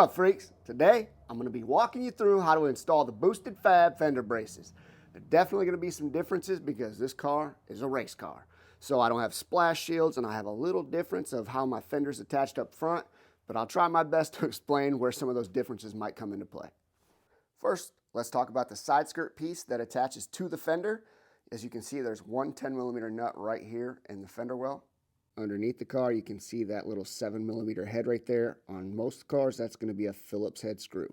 up, freaks? Today, I'm going to be walking you through how to install the Boosted Fab fender braces. There's definitely going to be some differences because this car is a race car. So I don't have splash shields and I have a little difference of how my fender's attached up front, but I'll try my best to explain where some of those differences might come into play. First, let's talk about the side skirt piece that attaches to the fender. As you can see, there's one 10mm nut right here in the fender well. Underneath the car, you can see that little 7mm head right there. On most cars, that's going to be a Phillips head screw.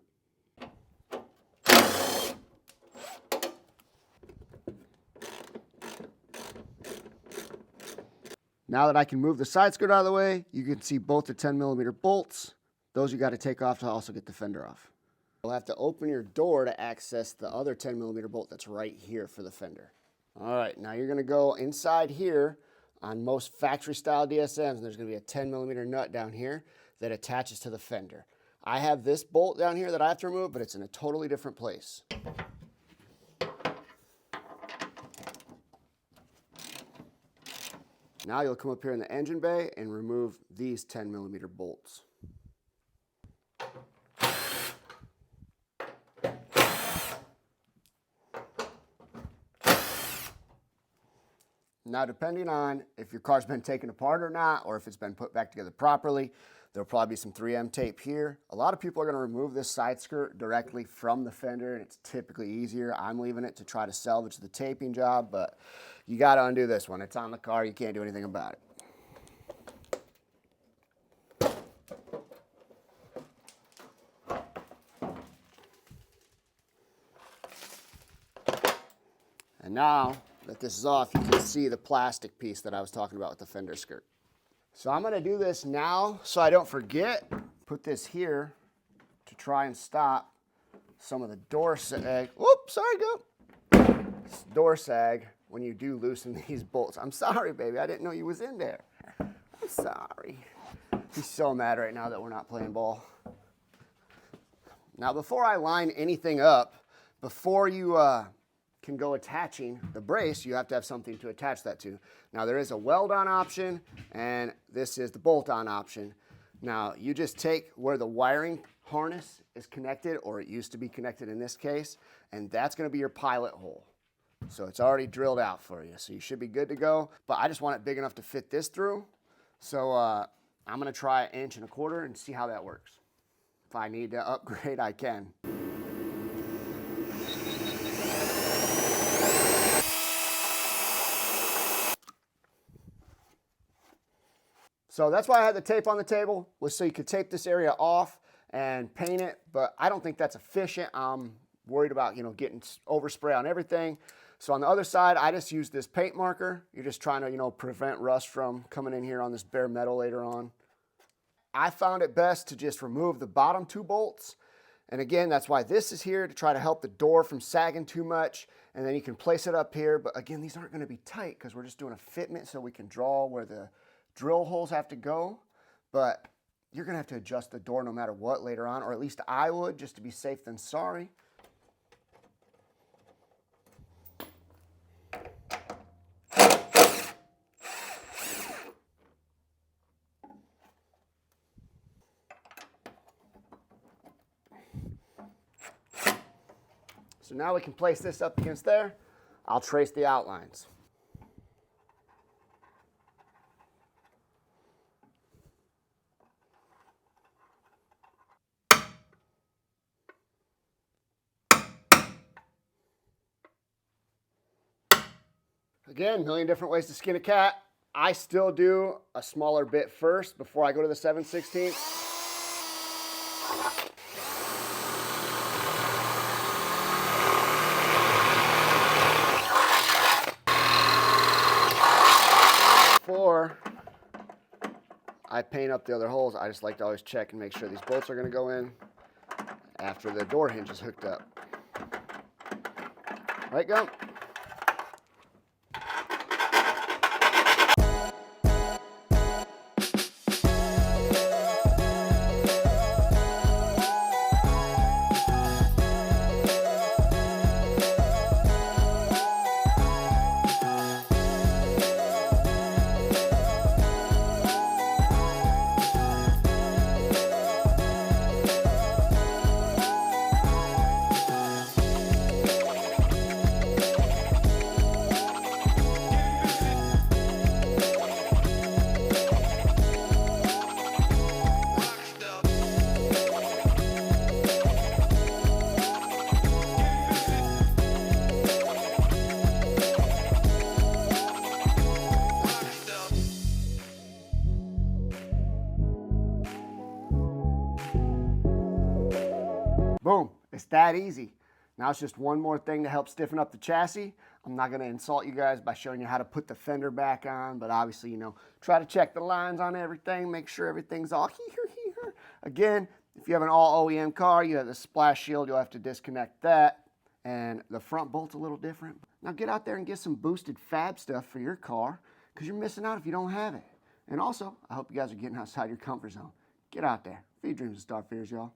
Now that I can move the side skirt out of the way, you can see both the 10mm bolts. Those you got to take off to also get the fender off. You'll have to open your door to access the other 10mm bolt that's right here for the fender. All right, now you're going to go inside here. On most factory style DSMs, there's going to be a 10mm nut down here that attaches to the fender. I have this bolt down here that I have to remove, but it's in a totally different place. Now you'll come up here in the engine bay and remove these 10mm bolts. Now, depending on if your car's been taken apart or not, or if it's been put back together properly, there'll probably be some 3M tape here. A lot of people are going to remove this side skirt directly from the fender, and it's typically easier. I'm leaving it to try to salvage the taping job, but you got to undo this one. It's on the car. You can't do anything about it. And now that this is off, you can see the plastic piece that I was talking about with the fender skirt. So I'm going to do this now so I don't forget. Put this here to try and stop some of the door sag. Oops, sorry, go. Door sag when you do loosen these bolts. I'm sorry, baby. I didn't know you was in there. I'm sorry. He's so mad right now that we're not playing ball. Now, before I line anything up, before you can go attaching the brace, you have to have something to attach that to. Now there is a weld-on option, and this is the bolt-on option. Now you just take where the wiring harness is connected, or it used to be connected in this case, and that's going to be your pilot hole. So it's already drilled out for you, so you should be good to go. But I just want it big enough to fit this through, so I'm going to try 1 1/4 and see how that works. If I need to upgrade, I can. So that's why I had the tape on the table, was so you could tape this area off and paint it, but I don't think that's efficient. I'm worried about, getting overspray on everything. So on the other side, I just use this paint marker. You're just trying to, prevent rust from coming in here on this bare metal later on. I found it best to just remove the bottom 2 bolts. And again, that's why this is here, to try to help the door from sagging too much. And then you can place it up here. But again, these aren't going to be tight because we're just doing a fitment so we can draw where the drill holes have to go, but you're going to have to adjust the door no matter what later on, or at least I would, just to be safe than sorry. So now we can place this up against there. I'll trace the outlines. Again, a million different ways to skin a cat. I still do a smaller bit first before I go to the 7/16. Before I paint up the other holes, I just like to always check and make sure these bolts are going to go in after the door hinge is hooked up. Right, go. It's that easy. Now it's just one more thing to help stiffen up the chassis. I'm not going to insult you guys by showing you how to put the fender back on, but obviously, you know, try to check the lines on everything, make sure everything's all here. Again, if you have an all OEM car, you have the splash shield, you'll have to disconnect that, and the front bolt's a little different. Now get out there and get some Boosted Fab stuff for your car, because you're missing out if you don't have it. And also, I hope you guys are getting outside your comfort zone. Get out there. Feed dreams and start fears, y'all.